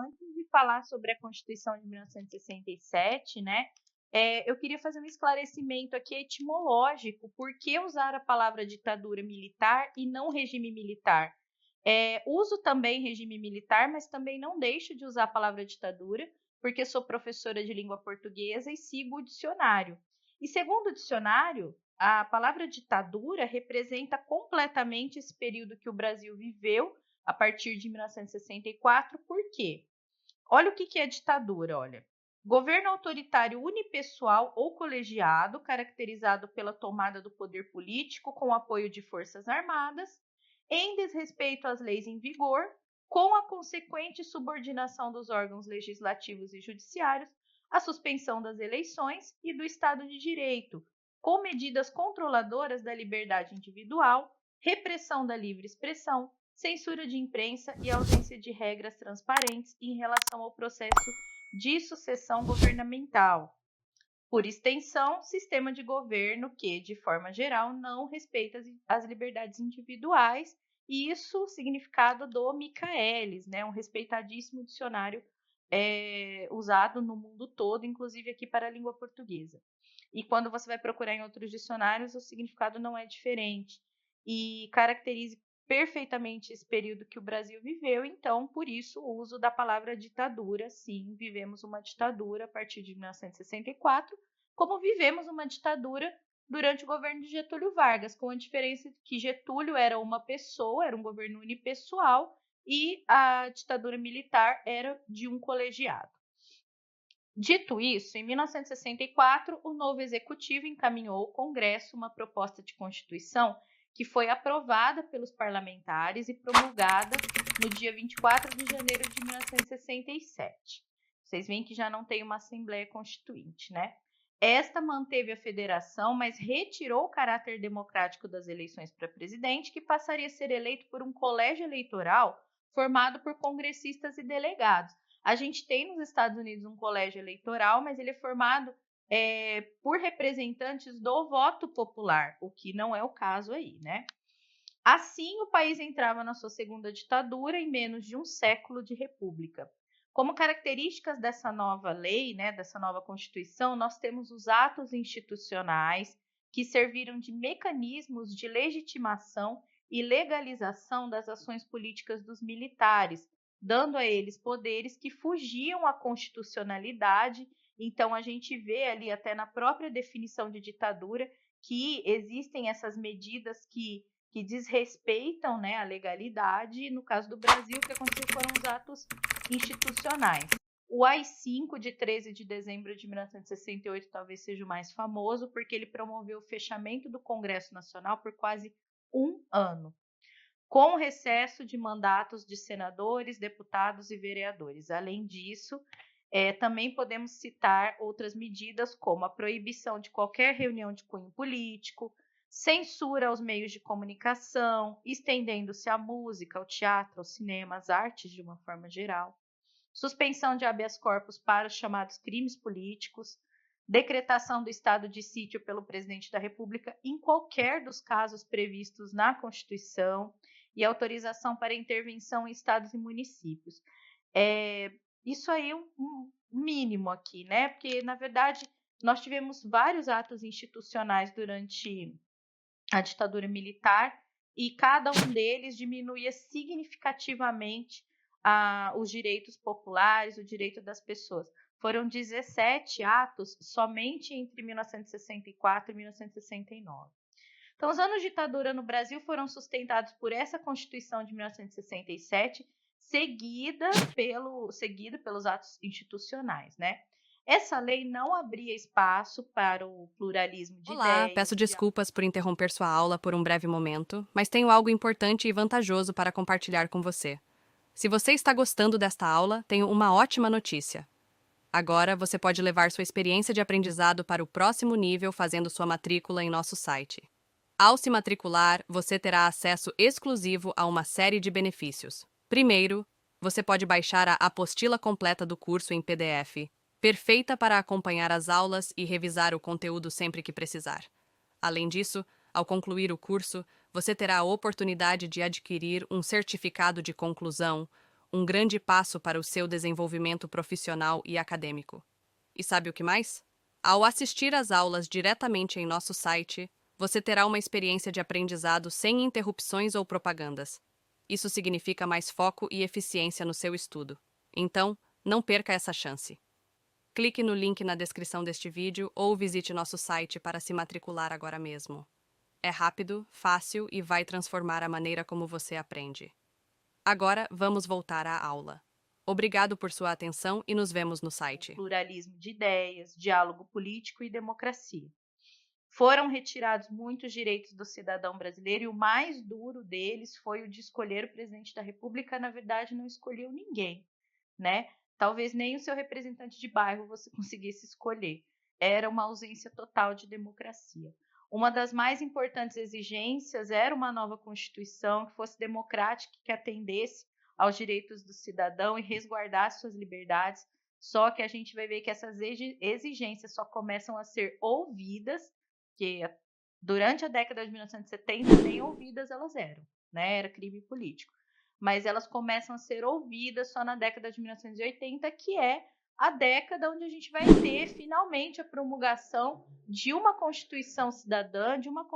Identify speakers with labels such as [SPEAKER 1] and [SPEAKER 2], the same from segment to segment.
[SPEAKER 1] antes de falar sobre a Constituição de 1967, né, eu queria fazer um esclarecimento aqui etimológico. Por que usar a palavra ditadura militar e não regime militar? Uso também regime militar, mas também não deixo de usar a palavra ditadura, porque sou professora de língua portuguesa e sigo o dicionário. E segundo o dicionário, a palavra ditadura representa completamente esse período que o Brasil viveu a partir de 1964. Por quê? Olha o que é ditadura, olha. Governo autoritário unipessoal ou colegiado, caracterizado pela tomada do poder político com apoio de forças armadas, em desrespeito às leis em vigor, com a consequente subordinação dos órgãos legislativos e judiciários, a suspensão das eleições e do Estado de Direito, com medidas controladoras da liberdade individual, repressão da livre expressão, censura de imprensa e ausência de regras transparentes em relação ao processo de sucessão governamental. Por extensão, sistema de governo que, de forma geral, não respeita as liberdades individuais, e isso significado do Michaelis, né, um respeitadíssimo dicionário usado no mundo todo, inclusive aqui para a língua portuguesa. E quando você vai procurar em outros dicionários, o significado não é diferente e caracteriza perfeitamente esse período que o Brasil viveu. Então, por isso, o uso da palavra ditadura. Sim, vivemos uma ditadura a partir de 1964, como vivemos uma ditadura durante o governo de Getúlio Vargas, com a diferença de que Getúlio era uma pessoa, era um governo unipessoal, e a ditadura militar era de um colegiado. Dito isso, em 1964, o novo executivo encaminhou ao Congresso uma proposta de Constituição que foi aprovada pelos parlamentares e promulgada no dia 24 de janeiro de 1967. Vocês veem que já não tem uma Assembleia Constituinte, né? Esta manteve a federação, mas retirou o caráter democrático das eleições para presidente, que passaria a ser eleito por um colégio eleitoral formado por congressistas e delegados. A gente tem nos Estados Unidos um colégio eleitoral, mas ele é formado por representantes do voto popular, o que não é o caso aí, né? Assim, o país entrava na sua segunda ditadura em menos de um século de república. Como características dessa nova lei, né, dessa nova Constituição, nós temos os atos institucionais que serviram de mecanismos de legitimação e legalização das ações políticas dos militares, dando a eles poderes que fugiam à constitucionalidade. Então, a gente vê ali, até na própria definição de ditadura, que existem essas medidas que desrespeitam, né, a legalidade. No caso do Brasil, o que aconteceu foram os atos institucionais. O AI-5, de 13 de dezembro de 1968, talvez seja o mais famoso, porque ele promoveu o fechamento do Congresso Nacional por quase um ano, com recesso de mandatos de senadores, deputados e vereadores. Além disso, também podemos citar outras medidas, como a proibição de qualquer reunião de cunho político, censura aos meios de comunicação, estendendo-se à música, ao teatro, ao cinema, às artes de uma forma geral, suspensão de habeas corpus para os chamados crimes políticos, decretação do estado de sítio pelo presidente da República em qualquer dos casos previstos na Constituição e autorização para intervenção em estados e municípios. Isso aí é um mínimo aqui, né? Porque, na verdade, nós tivemos vários atos institucionais durante a ditadura militar e cada um deles diminuía significativamente os direitos populares, o direito das pessoas. Foram 17 atos somente entre 1964 e 1969. Então, os anos de ditadura no Brasil foram sustentados por essa Constituição de 1967, seguida pelos atos institucionais, né? Essa lei não abria espaço para o pluralismo de
[SPEAKER 2] Olá,
[SPEAKER 1] ideias.
[SPEAKER 2] peço desculpas por interromper sua aula por um breve momento, mas tenho algo importante e vantajoso para compartilhar com você. Se você está gostando desta aula, tenho uma ótima notícia. Agora você pode levar sua experiência de aprendizado para o próximo nível fazendo sua matrícula em nosso site. Ao se matricular, você terá acesso exclusivo a uma série de benefícios. Primeiro, você pode baixar a apostila completa do curso em PDF, perfeita para acompanhar as aulas e revisar o conteúdo sempre que precisar. Além disso, ao concluir o curso, você terá a oportunidade de adquirir um certificado de conclusão, um grande passo para o seu desenvolvimento profissional e acadêmico. E sabe o que mais? Ao assistir às aulas diretamente em nosso site, você terá uma experiência de aprendizado sem interrupções ou propagandas. Isso significa mais foco e eficiência no seu estudo. Então, não perca essa chance. Clique no link na descrição deste vídeo ou visite nosso site para se matricular agora mesmo. É rápido, fácil e vai transformar a maneira como você aprende. Agora, vamos voltar à aula. Obrigado por sua atenção e nos vemos no site.
[SPEAKER 1] Pluralismo de ideias, diálogo político e democracia. Foram retirados muitos direitos do cidadão brasileiro e o mais duro deles foi o de escolher o presidente da República. Na verdade, não escolheu ninguém, né? Talvez nem o seu representante de bairro você conseguisse escolher. Era uma ausência total de democracia. Uma das mais importantes exigências era uma nova Constituição que fosse democrática, que atendesse aos direitos do cidadão e resguardasse suas liberdades. Só que a gente vai ver que essas exigências só começam a ser ouvidas, que durante a década de 1970 nem ouvidas elas eram, né? Era crime político. Mas elas começam a ser ouvidas só na década de 1980, que é a década onde a gente vai ter finalmente a promulgação de uma Constituição cidadã, de uma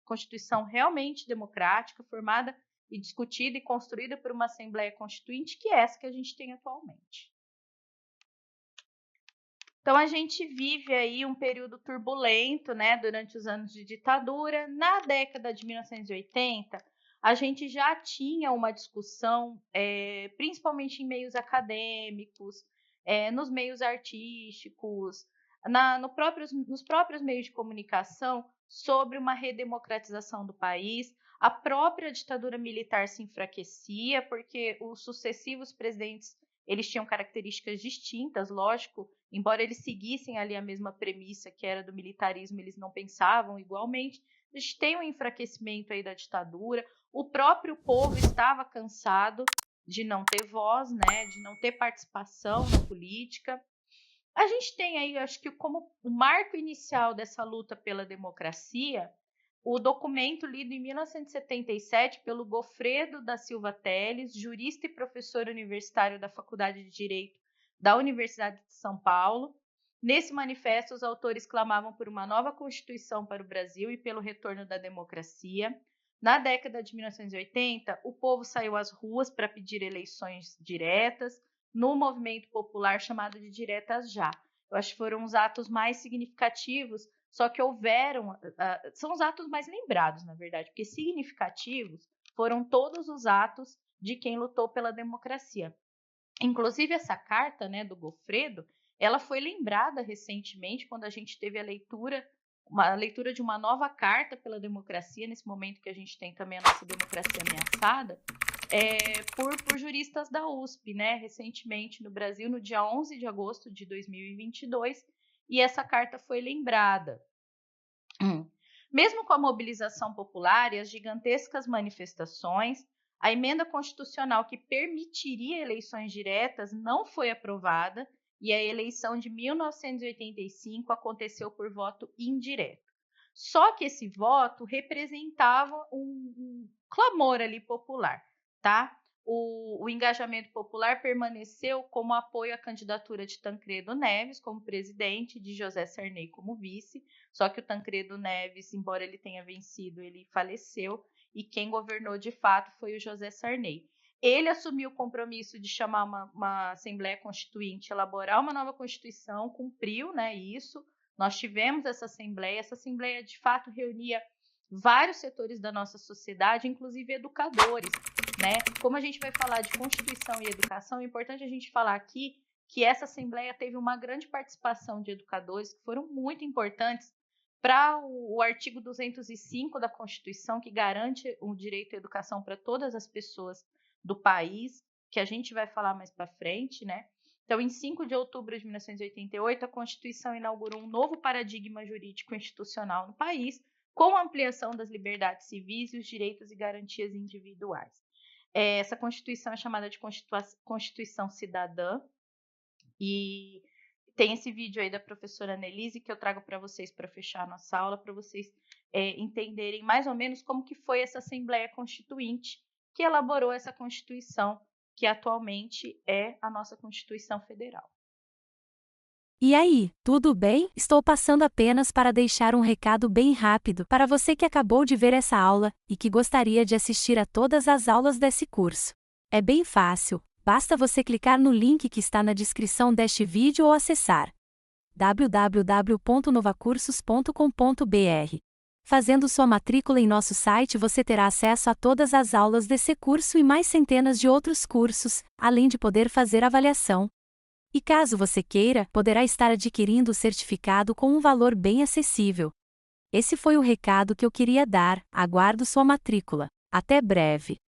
[SPEAKER 1] Constituição realmente democrática, formada e discutida e construída por uma Assembleia Constituinte, que é essa que a gente tem atualmente. Então, a gente vive aí um período turbulento, né, durante os anos de ditadura. Na década de 1980, a gente já tinha uma discussão, principalmente em meios acadêmicos, nos meios artísticos, nos próprios meios de comunicação, sobre uma redemocratização do país. A própria ditadura militar se enfraquecia, porque os sucessivos presidentes eles tinham características distintas, lógico, embora eles seguissem ali a mesma premissa que era do militarismo, eles não pensavam igualmente. A gente tem um enfraquecimento aí da ditadura, o próprio povo estava cansado de não ter voz, né, de não ter participação na política. A gente tem aí, acho que como o marco inicial dessa luta pela democracia, o documento lido em 1977 pelo Gofredo da Silva Teles, jurista e professor universitário da Faculdade de Direito da Universidade de São Paulo. Nesse manifesto, os autores clamavam por uma nova Constituição para o Brasil e pelo retorno da democracia. Na década de 1980, o povo saiu às ruas para pedir eleições diretas, no movimento popular chamado de Diretas Já. Eu acho que foram os atos mais significativos, só que são os atos mais lembrados, na verdade, porque significativos foram todos os atos de quem lutou pela democracia. Inclusive, essa carta, né, do Gofredo, ela foi lembrada recentemente, quando a gente teve uma leitura de uma nova carta pela democracia, nesse momento que a gente tem também a nossa democracia ameaçada, por juristas da USP, né, recentemente no Brasil, no dia 11 de agosto de 2022, e essa carta foi lembrada. Mesmo com a mobilização popular e as gigantescas manifestações, a emenda constitucional que permitiria eleições diretas não foi aprovada e a eleição de 1985 aconteceu por voto indireto. Só que esse voto representava um clamor ali popular, tá? O engajamento popular permaneceu como apoio à candidatura de Tancredo Neves como presidente, de José Sarney como vice, só que o Tancredo Neves, embora ele tenha vencido, ele faleceu, e quem governou de fato foi o José Sarney. Ele assumiu o compromisso de chamar uma Assembleia Constituinte, elaborar uma nova Constituição, cumpriu, né, isso. Nós tivemos essa Assembleia de fato reunia vários setores da nossa sociedade, inclusive educadores, né? Como a gente vai falar de Constituição e educação, é importante a gente falar aqui que essa Assembleia teve uma grande participação de educadores que foram muito importantes para o artigo 205 da Constituição, que garante o direito à educação para todas as pessoas do país, que a gente vai falar mais para frente, né? Então, em 5 de outubro de 1988, a Constituição inaugurou um novo paradigma jurídico institucional no país, com a ampliação das liberdades civis e os direitos e garantias individuais. Essa Constituição é chamada de Constituição Cidadã, e tem esse vídeo aí da professora Annelise que eu trago para vocês para fechar a nossa aula, para vocês entenderem mais ou menos como que foi essa Assembleia Constituinte que elaborou essa Constituição que atualmente é a nossa Constituição Federal.
[SPEAKER 3] E aí, tudo bem? Estou passando apenas para deixar um recado bem rápido para você que acabou de ver essa aula e que gostaria de assistir a todas as aulas desse curso. É bem fácil, basta você clicar no link que está na descrição deste vídeo ou acessar www.novacursos.com.br. Fazendo sua matrícula em nosso site, você terá acesso a todas as aulas desse curso e mais centenas de outros cursos, além de poder fazer avaliação. E caso você queira, poderá estar adquirindo o certificado com um valor bem acessível. Esse foi o recado que eu queria dar, aguardo sua matrícula. Até breve!